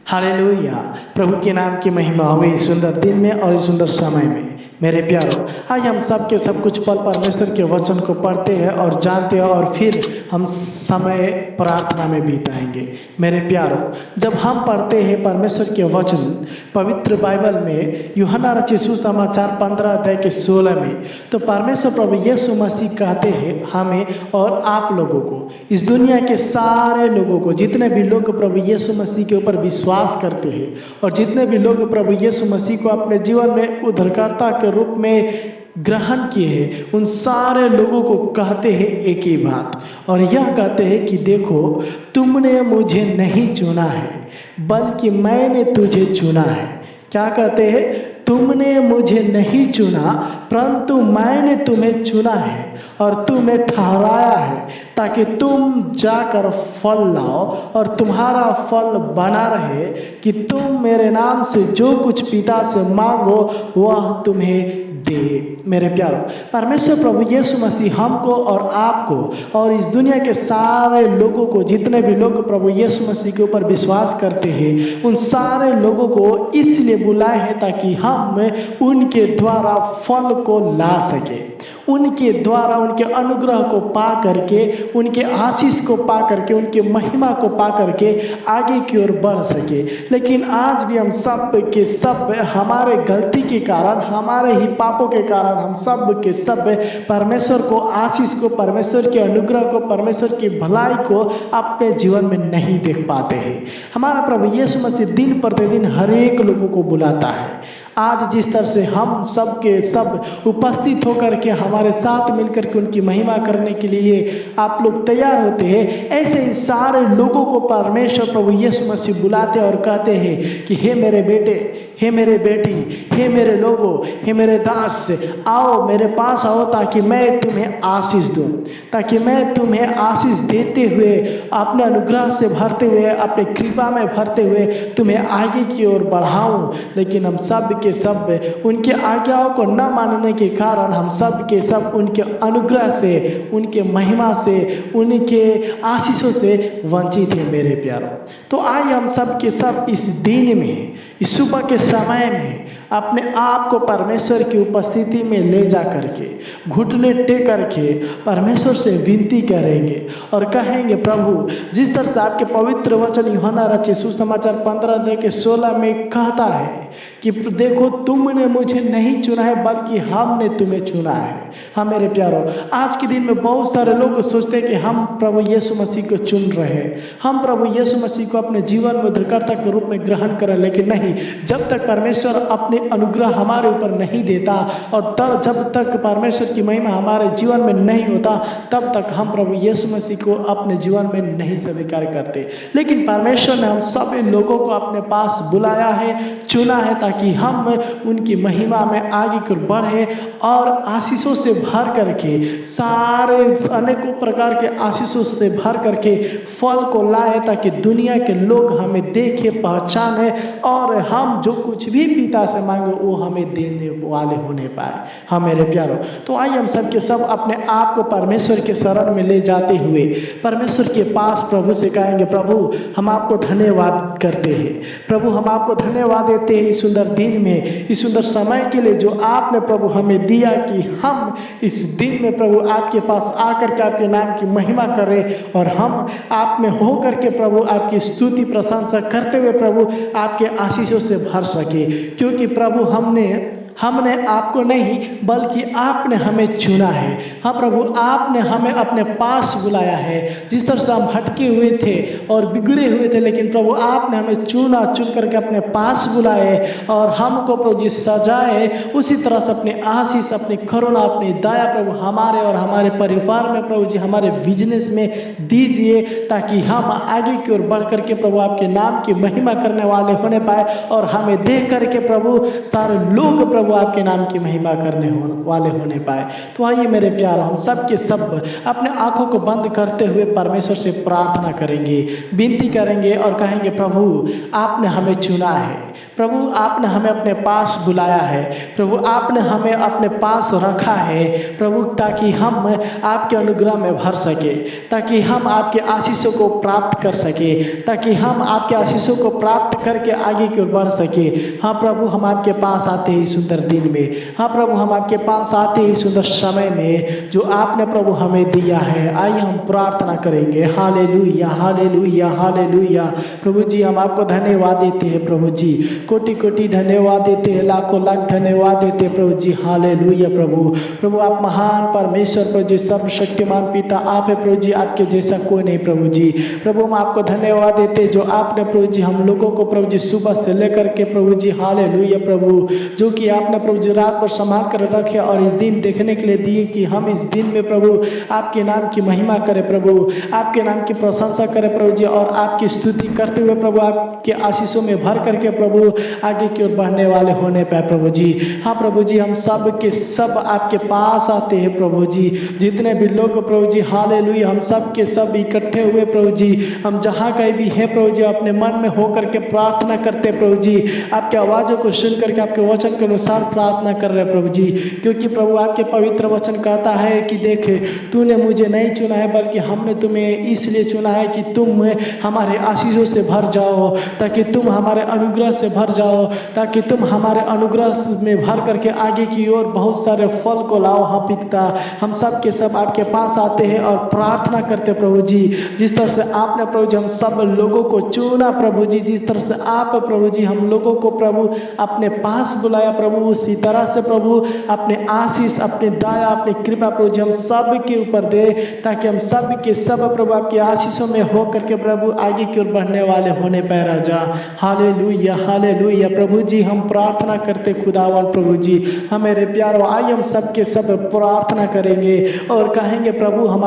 Hallelujah. प्रभु के नाम की महिमा हो इस सुंदर दिन में और इस सुंदर समय में। मेरे प्यारों, आज हम सब के सब कुछ पल परमेश्वर के वचन को पढ़ते हैं और जानते हैं और फिर हम समय प्रार्थना में बिताएंगे। मेरे प्यारों, जब हम पढ़ते हैं परमेश्वर के वचन पवित्र बाइबल में यूहन्ना रचित सुसमाचार 15 अध्याय के 16 में, तो परमेश्वर प्रभु यीशु मसीह कहते हैं हमें और आप लोगों को, इस दुनिया के सारे लोगों को, जितने भी लोग प्रभु यीशु मसीह के ऊपर विश्वास करते हैं और जितने भी लोग प्रभु यीशु मसीह को अपने जीवन में उद्धारकर्ता के रूप में ग्रहण किए हैं, उन सारे लोगों को कहते हैं एक ही बात, और यह कहते हैं कि देखो, तुमने मुझे नहीं चुना है बल्कि मैंने तुझे चुना है। क्या कहते हैं? तुमने मुझे नहीं चुना परंतु मैंने तुम्हें चुना है और तुम्हें ठहराया है ताकि तुम जाकर फल लाओ और तुम्हारा फल बना रहे, कि तुम मेरे नाम से जो कुछ पिता से मांगो वह तुम्हें दे। मेरे प्यारों, परमेश्वर प्रभु यीशु मसीह हमको और आपको और इस दुनिया के सारे लोगों को, जितने भी लोग प्रभु यीशु मसीह के ऊपर विश्वास करते हैं, उन सारे लोगों को इसलिए बुलाए हैं ताकि हम उनके द्वारा फल को ला सके, उनके द्वारा उनके अनुग्रह को पा करके, उनके आशीष को पा करके, उनके महिमा को पा करके आगे की ओर बढ़ सके। लेकिन आज भी हम सब के सब हमारे गलती के कारण, हमारे ही पापों के कारण हम सब के सब परमेश्वर को, आशीष को, परमेश्वर के अनुग्रह को, परमेश्वर की भलाई को अपने जीवन में नहीं देख पाते हैं। हमारा प्रभु यीशु मसीह दिन प्रतिदिन हर एक लोगों को बुलाता है। आज जिस तरह से हम सब के सब उपस्थित होकर के हमारे साथ मिलकर के उनकी महिमा करने के लिए आप लोग तैयार होते हैं, ऐसे ही सारे लोगों को परमेश्वर प्रभु यीशु मसीह बुलाते और कहते हैं कि हे मेरे बेटे, हे मेरे बेटी, हे मेरे लोगों, हे मेरे दास, आओ मेरे पास आओ ताकि मैं तुम्हें आशीष दूं, ताकि मैं तुम्हें आशीष देते हुए, अपने अनुग्रह से भरते हुए, अपने कृपा में भरते हुए तुम्हें आगे की ओर बढ़ाऊं। लेकिन हम सब के सब उनके आज्ञाओं को न मानने के कारण हम सब के सब उनके अनुग्रह से, उनके महिमा से, उनके आशीषों से वंचित हैं। मेरे प्यारों, तो आइए हम सब के सब इस दिन में, इस सुबह के समय में अपने आप को परमेश्वर की उपस्थिति में ले जा करके, घुटने टेक करके परमेश्वर से विनती करेंगे और कहेंगे, प्रभु जिस तरह से आपके पवित्र वचन यूहन्ना रचित सुसमाचार 15 अध्याय के 16 में कहता है कि देखो, तुमने मुझे नहीं चुना है बल्कि हमने तुम्हें चुना है। हाँ मेरे प्यारों, आज के दिन में बहुत सारे लोग सोचते हैं कि हम प्रभु यीशु मसीह को चुन रहे हैं, हम प्रभु यीशु मसीह को अपने जीवन में उद्धारकर्ता के रूप में ग्रहण करें। लेकिन नहीं, जब तक परमेश्वर अपने अनुग्रह हमारे ऊपर नहीं देता और तब जब तक परमेश्वर की महिमा हमारे जीवन में नहीं होता, तब तक हम प्रभु यीशु मसीह को अपने जीवन में नहीं स्वीकार करते। लेकिन परमेश्वर ने हम सब लोगों को अपने पास बुलाया है, चुना है, ताकि हम उनकी महिमा में आगे की ओर बढ़े और आशीषों से भर करके, सारे अनेकों प्रकार के आशीषों से भर करके फल को लाए, ताकि दुनिया के लोग हमें देखे, पहचाने और हम जो कुछ भी पिता से मांगे वो हमें देने वाले होने पाए। हाँ मेरे प्यारों, तो आइए हम सब के सब अपने आप को परमेश्वर के शरण में ले जाते हुए परमेश्वर के पास प्रभु से कहेंगे, प्रभु हम आपको धन्यवाद करते हैं, प्रभु हम आपको धन्यवाद देते हैं इस सुंदर दिन में, इस सुंदर समय के लिए जो आपने प्रभु हमें दिया, कि हम इस दिन में प्रभु आपके पास आकर के आपके नाम की महिमा करें और हम आप में हो करके प्रभु आपकी स्तुति प्रशंसा करते हुए प्रभु आपके आशीषों से भर सके। क्योंकि प्रभु हमने आपको नहीं बल्कि आपने हमें चुना है। हाँ प्रभु, आपने हमें अपने पास बुलाया है। जिस तरह से हम भटके हुए थे और बिगड़े हुए थे, लेकिन प्रभु आपने हमें चुन करके अपने पास बुलाए और हमको प्रभु जी सजाए, उसी तरह से अपने आशीष, अपनी करुणा, अपनी दया प्रभु हमारे और हमारे परिवार में प्रभु जी, हमारे बिजनेस में दीजिए, ताकि हम आगे की ओर बढ़ करके प्रभु आपके नाम की महिमा करने वाले होने पाए और हमें देख करके प्रभु सारे लोग प्रभु आपके नाम की महिमा करने वाले होने पाए। तो आइए मेरे प्यार, हम सब के सब अपने आंखों को बंद करते हुए परमेश्वर से प्रार्थना करेंगे, विनती करेंगे और कहेंगे, प्रभु आपने हमें चुना है, प्रभु आपने हमें अपने पास बुलाया है, प्रभु आपने हमें अपने पास रखा है प्रभु, ताकि हम आपके अनुग्रह में भर सके, ताकि हम आपके आशीषों को प्राप्त कर सके, ताकि हम आपके आशीषों को प्राप्त करके आगे की ओर बढ़ सके। हाँ प्रभु, हम आपके पास आते हैं सुंदर दिन में। हाँ प्रभु, हम आपके पास आते हैं सुंदर समय में जो आपने प्रभु हमें दिया है। आइए हम प्रार्थना करेंगे। Hallelujah, hallelujah, hallelujah. प्रभु जी, हम आपको धन्यवाद देते हैं प्रभु जी, कोटि कोटि धन्यवाद देते हैं, लाखों लाख धन्यवाद देते हैं प्रभु जी। हालेलुया प्रभु। प्रभु आप महान परमेश्वर प्रभु जी, सर्वशक्तिमान पिता आप है प्रभु जी, आपके जैसा कोई नहीं प्रभु जी। प्रभु हम आपको धन्यवाद देते हैं जो आपने प्रभु जी हम लोगों को प्रभु जी सुबह से लेकर के प्रभु जी, हालेलुया प्रभु, जो कि आपने प्रभु जी रात पर संभाल कर रखे और इस दिन देखने के लिए दिए कि हम इस दिन में प्रभु आपके नाम की महिमा करें प्रभु, आपके नाम की प्रशंसा करें प्रभु जी, और आपकी स्तुति करते हुए प्रभु आपके आशीषों में भर करके प्रभु आगे की ओर बढ़ने वाले होने पाए प्रभु जी। हाँ प्रभु जी, हम सब के सब आपके पास आते हैं प्रभु जी, जितने भी लोग प्रभु जी, हालेलुया, हम सब के सब इकट्ठे हुए प्रभु जी, हम जहाँ कहीं भी हैं प्रभु जी, अपने मन में होकर के प्रार्थना करते प्रभु जी, आपके आवाज़ों को सुन करके आपके वचन के अनुसार प्रार्थना कर रहे प्रभु जी, क्योंकि प्रभु आपके पवित्र वचन कहता है कि देख, तूने मुझे नहीं चुना है बल्कि हमने तुम्हें इसलिए चुना है कि तुम हमारे आशीषों से भर जाओ, ताकि तुम हमारे अनुग्रह से भर जाओ, ताकि तुम हमारे अनुग्रह में भर करके आगे की ओर बहुत सारे फल को लाओ। हाँ पिता, हम सब के सब आपके पास आते हैं और प्रार्थना करते प्रभु जी, जिस तरह से आपने प्रभु जी हम सब लोगों को चुना प्रभु जी, जिस तरह से आप प्रभु जी हम लोगों को प्रभु अपने पास बुलाया प्रभु, उसी तरह से प्रभु अपने आशीष, अपनी दया, अपनी कृपा प्रभु जी हम सब के ऊपर दे, ताकि हम सब के सब प्रभु आपके आशीषों में हो करके प्रभु आगे की ओर बढ़ने वाले होने पाए राजा। Hallelujah, hallelujah. प्रभु जी हम प्रार्थना करते खुदावन प्रभु जी, हमारे प्यारो, आइए हम सब के सब प्रार्थना करेंगे और कहेंगे प्रभु हम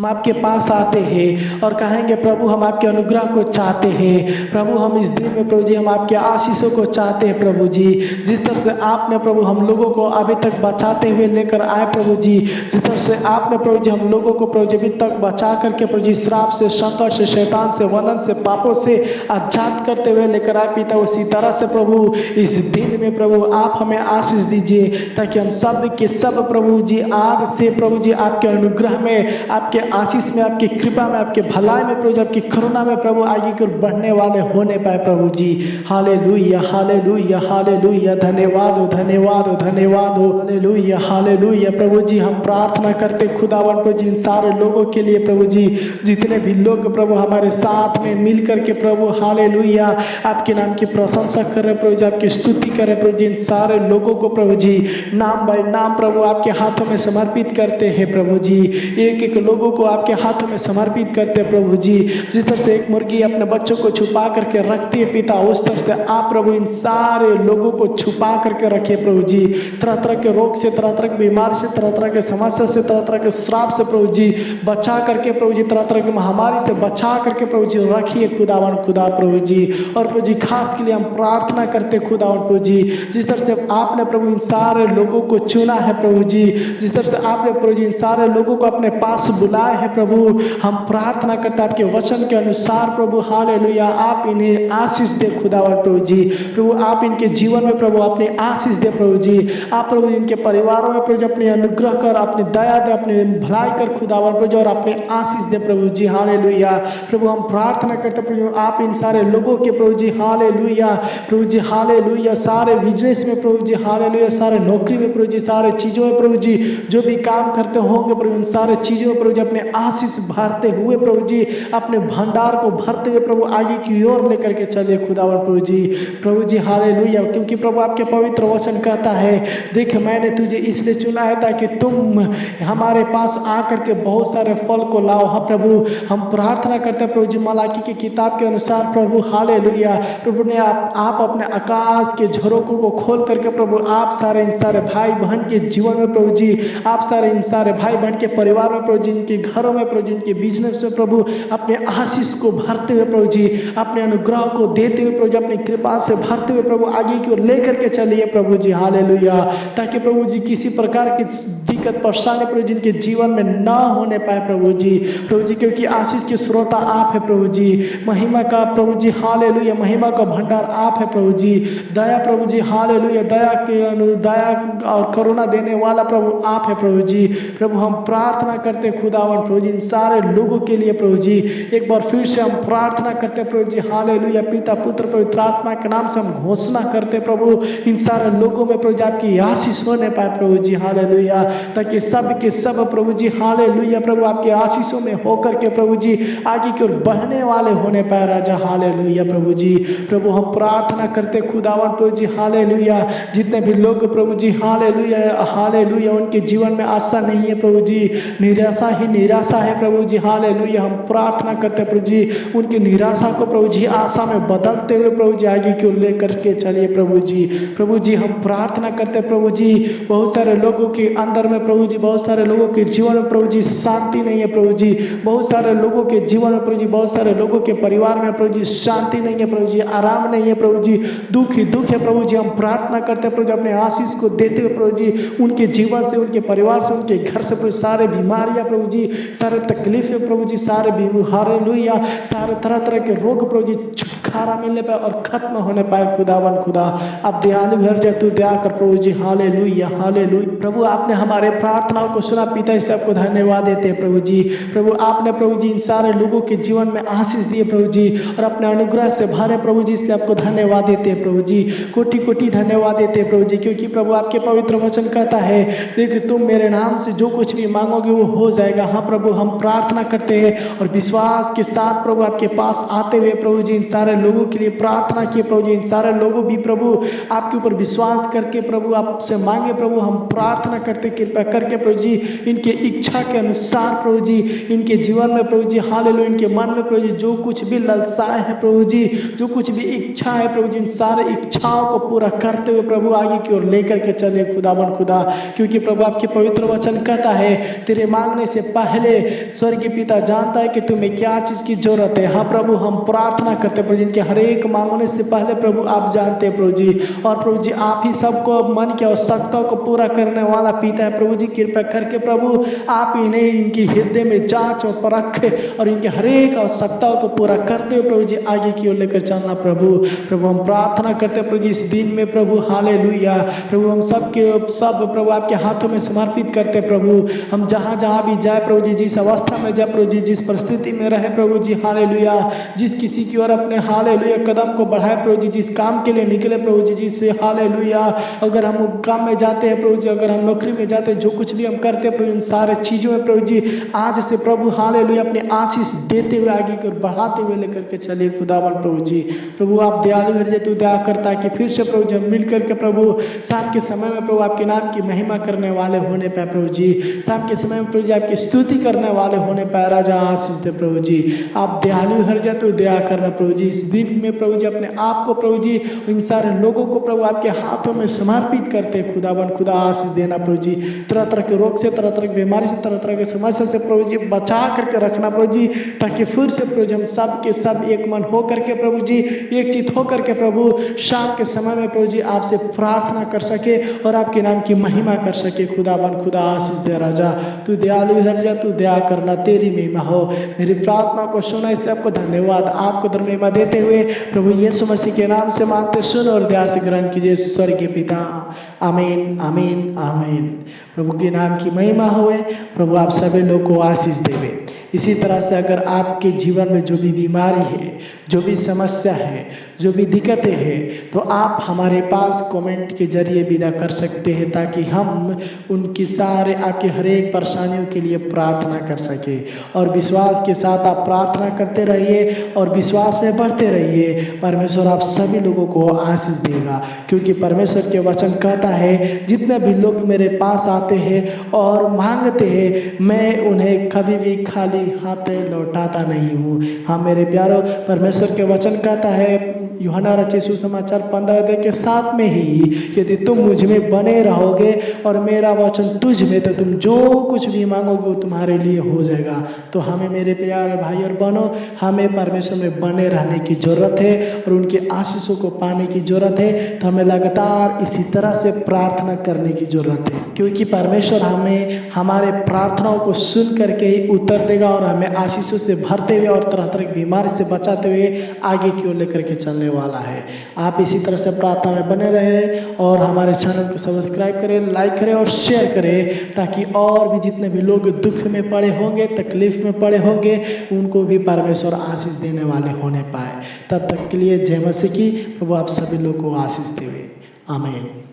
आपके पास आते हैं और कहेंगे प्रभु हम आपके अनुग्रह को चाहते हैं प्रभु, हम इस दिन में प्रभु जी हम आपके आशीषों को चाहते हैं प्रभु जी, जिस तरह से आपने प्रभु हम लोगों को अभी तक बचाते हुए लेकर आए प्रभु जी, जिस तरह से आपने प्रभु जी हम लोगों को प्रभु जी अभी तक बचा करके प्रभु जी श्राप से, संकट से, शैतान से, वंदन से, पापों से आजाद करते हुए लेकर आए पिता, उसी तरह से प्रभु इस दिन में प्रभु आप हमें आशीष दीजिए, ताकि हम सब के सब प्रभु जी आज से प्रभु जी आपके अनुग्रह में, आपके आशीष में, आपकी कृपा में, आपके भलाई में प्रभु, आपकी करुणा में प्रभु आगे की ओर बढ़ने वाले होने पाए प्रभु जी। Hallelujah, hallelujah, hallelujah. धन्यवाद हो, धन्यवाद हो, धन्यवाद हो। Hallelujah, hallelujah. प्रभु जी हम प्रार्थना करते खुदावन प्रभु जी इन सारे लोगों के लिए प्रभु जी, जितने भी लोग प्रभु हमारे साथ में मिल करके प्रभु हालेलुया आपके नाम की प्रशंसा कर रहे प्रभु जी, आपकी स्तुति कर रहे प्रभु जी, इन सारे लोगों को प्रभु जी नाम बाय नाम प्रभु आपके हाथों में समर्पित करते हैं प्रभु जी, एक एक लोगों को आपके हाथों में समर्पित करते हैं प्रभु जी। जिस तरह से एक मुर्गी अपने बच्चों को छुपा करके रखती है पिता, उस तरह से आप प्रभु इन सारे लोगों को छुपा करके रखिए प्रभु जी, तरह तरह के रोग से, तरह तरह की बीमारी से, तरह तरह के समस्या से, तरह तरह के श्राप से प्रभु जी बचा करके प्रभु जी, तरह तरह की महामारी से बचा करके प्रभु जी रखिए खुदावन खुदा प्रभु जी। और प्रभु जी खास के लिए हम प्रार्थना करते खुदावन प्रभु जी, जिस तरह से आपने प्रभु इन सारे लोगों को चुना है प्रभु जी, जिस तरह से आपने प्रभु जी इन सारे लोगों को अपने पास बुलाए है प्रभु, हम प्रार्थना करते हैं आपके वचन के अनुसार प्रभु हालेलुया आप इन्हें आशीष दे खुदावन प्रभु जी, प्रभु आप इनके जीवन में प्रभु अपने आशीष दे प्रभु जी, आप प्रभु इनके परिवारों में प्रभु अपने अनुग्रह कर, अपनी दया दे, अपनी भलाई कर खुदावन प्रभु और अपने आशीष दे प्रभु जी। हालेलुया प्रभु हम प्रार्थना करते प्रभु आप इन सारे लोगों के प्रभु जी हालेलुया प्रभु जी, हालेलुया सारे बिजनेस में प्रभु जी, हालेलुया सारे नौकरी में प्रभु जी, सारे चीजों में प्रभु जी जो भी काम करते होंगे प्रभु, इन सारे चीजों में प्रभु जी अपने आशीष भरते हुए प्रभु जी, अपने भंडार को भरते हुए प्रभु आगे की ओर लेकर के चले खुदावन प्रभु जी हालेलुया, क्योंकि प्रभु आपके पवित्र वचन कहता है देख मैंने तुझे इसलिए चुना है ताकि तुम हमारे पास आकर के बहुत सारे फल को लाओ। हाँ प्रभु हम प्रार्थना करते हैं प्रभु जी मलाकी की किताब के अनुसार प्रभु हालेलुया प्रभु ने आप अपने आकाश के झरोकों को खोल करके प्रभु आप सारे इन सारे भाई बहन के जीवन में प्रभु जी, आप सारे इन सारे भाई बहन के परिवार में प्रभु जी, इनके घरों में प्रभु जी, इनके बिजनेस में प्रभु अपने आशीष को भरते हुए प्रभु जी, अपने अनुग्रह को देते हुए प्रभु जी, अपनी कृपा से भरते हुए प्रभु आगे की ओर लेकर के चलिए प्रभु जी हालेलुया, ताकि प्रभु जी किसी प्रकार की दिक्कत परेशानी प्रभु जिनके जीवन में ना होने पाए प्रभु जी, क्योंकि आशीष के स्रोता आप है प्रभु जी, महिमा का प्रभु जी हालेलुया, महिमा का भंडार आप है प्रभु जी, दया प्रभु जी हालेलुया, दया और करुणा देने वाला प्रभु आप है प्रभु जी। प्रभु हम प्रार्थना करते खुदावन प्रभु जी इन सारे लोगों के लिए प्रभु जी, एक बार फिर से हम प्रार्थना करते प्रभु जी हालेलुया, पिता पुत्र पवित्र आत्मा के नाम से हम घोषणा करते प्रभु इन सारे लोगों में प्रभु जी आपकी आशीष होने पाए प्रभु जी हालेलुया, ताकि सब के सब प्रभु जी हालेलुया प्रभु आपके आशीषों में होकर के प्रभु जी आगे की ओर बढ़ने वाले होने पाए राजा हालेलुया प्रभु जी। प्रभु हम प्रार्थना करते खुदावन प्रभु जी हालेलुया, जितने भी लोग प्रभु जी हालेलुया हालेलुया उनके जीवन में आशा नहीं है प्रभु जी, निराशा ही निराशा है प्रभु जी हालेलुया, हम प्रार्थना करते प्रभु जी उनकी निराशा को प्रभु जी आशा में बदलते हुए प्रभु जी आगे की ओर लेकर के चलिए प्रभु जी। प्रभु जी हम प्रार्थना करते प्रभु जी बहुत सारे लोगों के अंदर में प्रभु जी, बहुत सारे लोगों के जीवन में प्रभु जी शांति नहीं है प्रभु जी, बहुत सारे लोगों के जीवन में प्रभु जी, बहुत सारे लोगों के परिवार में प्रभु जी शांति नहीं है प्रभु जी, आराम नहीं है प्रभु जी, दुख ही दुख है प्रभु जी। हम प्रार्थना करते प्रभु जी अपने आशीष को देते हुए प्रभु जी उनके जीवन से, उनके परिवार से, उनके घर से प्रभु सारे बीमारियां प्रभु जी, सारे तकलीफें प्रभु जी, सारे हालेलुया, सारे तरह तरह के रोग प्रभु जी छुटकारा मिलने पाए और खत्म होने पाए खुदावन खुदा। अब दयालु घर जा तू दया कर प्रभु जी हालेलुया हालेलुया। प्रभु आपने हमारे प्रार्थनाओं को सुना पिता, इसलिए आपको धन्यवाद देते हैं प्रभु जी। प्रभु आपने प्रभु जी इन सारे लोगों के जीवन में आशीष दिए प्रभु जी और अपने अनुग्रह से भरे प्रभु जी, इसलिए आपको धन्यवाद देते हैं प्रभु जी, कोटि कोटि धन्यवाद देते हैं प्रभु जी, क्योंकि प्रभु आपके पवित्र वचन कहता है देख तुम मेरे नाम से जो कुछ भी मांगोगे वो हो जाएगा। हाँ प्रभु हम प्रार्थना करते हैं और विश्वास के साथ प्रभु आपके पास आते हुए प्रभु जी इन सारे लोगों के लिए प्रार्थना किए प्रभु जी, इन सारे लोगों भी प्रभु आपके ऊपर विश्वास करके प्रभु आपसे मांगे प्रभु, हम प्रार्थना करते कृपया करके प्रभु जी इनके इच्छा के अनुसार प्रभु जी इनके जीवन में प्रभु जी हालेलुया, इनके मन में प्रभु जी जो कुछ भी लालसाएं है प्रभु जी, जो कुछ भी इच्छा है प्रभु जी, इन सारे इच्छाओं को पूरा करते हुए प्रभु आगे की ओर लेकर के चले खुदावन खुदा, क्योंकि प्रभु आपके पवित्र वचन कहता है तेरे मांगने से पहले स्वर्गीय पिता जानता है कि तुम्हें क्या चीज की जरूरत है। हाँ प्रभु हम प्रार्थना करते प्रभु जी इनके हर एक मांगने से पहले प्रभु आप जानते हैं प्रभु जी, और प्रभु जी आप ही सबको मन की आवश्यकताओं को पूरा करने वाला पिता है प्रभु जी। कृपया करके प्रभु आप इन्हें इनकी हृदय में जांच और परखे और इनके हर एक आवश्यकताओं को पूरा करते हुए प्रभु जी आगे की ओर लेकर चलना प्रभु। प्रभु हम प्रार्थना करते प्रभु जी इस दिन में प्रभु हालेलुया, प्रभु हम सब प्रभु आपके हाथों में समर्पित करते प्रभु, हम जहाँ जहाँ भी जाए प्रभु जी, जिस अवस्था में जाए प्रभु जी, जिस परिस्थिति में रहे प्रभु जी हालेलुया, जिस किसी की ओर अपने हालेलुया कदम को बढ़ाए प्रभु जी, जिस काम के लिए निकले प्रभु जी, जिससे हालेलुया अगर हम काम में जाते हैं प्रभु जी, अगर हम नौकरी में जाते हैं, जो कुछ भी हम करते हैं प्रभु इन सारे चीजों में प्रभु जी आज से प्रभु हालेलुया अपने आशीष देते हुए आगे की ओर बढ़ाते हुए लेकर के चलिए खुदावन प्रभु जी। प्रभु आप दयालु है तू दया करता है कि फिर से प्रभु जी हम मिल करके प्रभु शाम के समय में प्रभु आपके नाम की महिमा करने वाले होने पाए प्रभु जी, शाम के समय में प्रभु जी आपकी स्तुति करने वाले होने पाए राजा आशीष दे प्रभु जी। आप दयालु हर जा तो दया करना प्रभु जी, इस दिन में प्रभु जी अपने आप को प्रभु जी इन सारे लोगों को प्रभु आपके हाथों में समर्पित करते खुदावन खुदा आशीष देना प्रभु जी, तरह तरह के रोग से, तरह तरह की बीमारी से, तरह तरह की समस्या से प्रभु जी बचा करके रखना प्रभु जी, ताकि फिर से प्रभु जी हम सब के सब एक मन हो करके प्रभु जी एक चित हो करके प्रभु शाम के समय में प्रभु जी आपसे प्रार्थना कर सके और आपके नाम की महिमा कर सके खुदावन खुदा आशीष दे राजा। तू दयालु इधर जा, तू दया करना, तेरी महिमा हो। मेरी प्रार्थना को सुना इसलिए आपको धन्यवाद, आपको महिमा देते हुए प्रभु यीशु मसीह के नाम से मांगते सुन और दया से ग्रहण कीजिए स्वर्गीय पिता, आमीन आमीन आमीन। प्रभु के नाम की महिमा होए, प्रभु आप सभी लोग को आशीष देवे। इसी तरह से अगर आपके जीवन में जो भी बीमारी है, जो भी समस्या है, जो भी दिक्कतें हैं, तो आप हमारे पास कमेंट के जरिए विदा कर सकते हैं, ताकि हम उनकी सारे आपके हर एक परेशानियों के लिए प्रार्थना कर सके। और विश्वास के साथ आप प्रार्थना करते रहिए और विश्वास में बढ़ते रहिए, परमेश्वर आप सभी लोगों को आशीष देगा, क्योंकि परमेश्वर के वचन कहता है जितने भी लोग मेरे पास आते हैं और मांगते हैं, मैं उन्हें कभी भी खाली हाथ लौटाता नहीं हूँ। हाँ मेरे प्यारों, परमेश्वर के वचन कहता है यूहन्ना रचित सुसमाचार 15 के 7 में ही, यदि तुम मुझ में बने रहोगे और मेरा वचन तुझ में, तो तुम जो कुछ भी मांगोगे वो तुम्हारे लिए हो जाएगा। तो हमें मेरे प्यारे भाई और बहनों, हमें परमेश्वर में बने रहने की जरूरत है और उनके आशीषों को पाने की जरूरत है। तो हमें लगातार इसी तरह से प्रार्थना करने की जरूरत है, क्योंकि परमेश्वर हमें हमारे प्रार्थनाओं को सुन करके ही उत्तर देगा और हमें आशीषों से भरते हुए और तरह तरह की बीमारी से बचाते हुए आगे की ओर लेकर के चलने वाला है। आप इसी तरह से प्रार्थना में बने रहें और हमारे चैनल को सब्सक्राइब करें, लाइक करें और शेयर करें, ताकि और भी जितने भी लोग दुख में पड़े होंगे, तकलीफ में पड़े होंगे, उनको भी परमेश्वर आशीष देने वाले होने पाए। तब तक के लिए जय मसीह की। प्रभु आप सभी लोग को आशीष देवे। आमीन।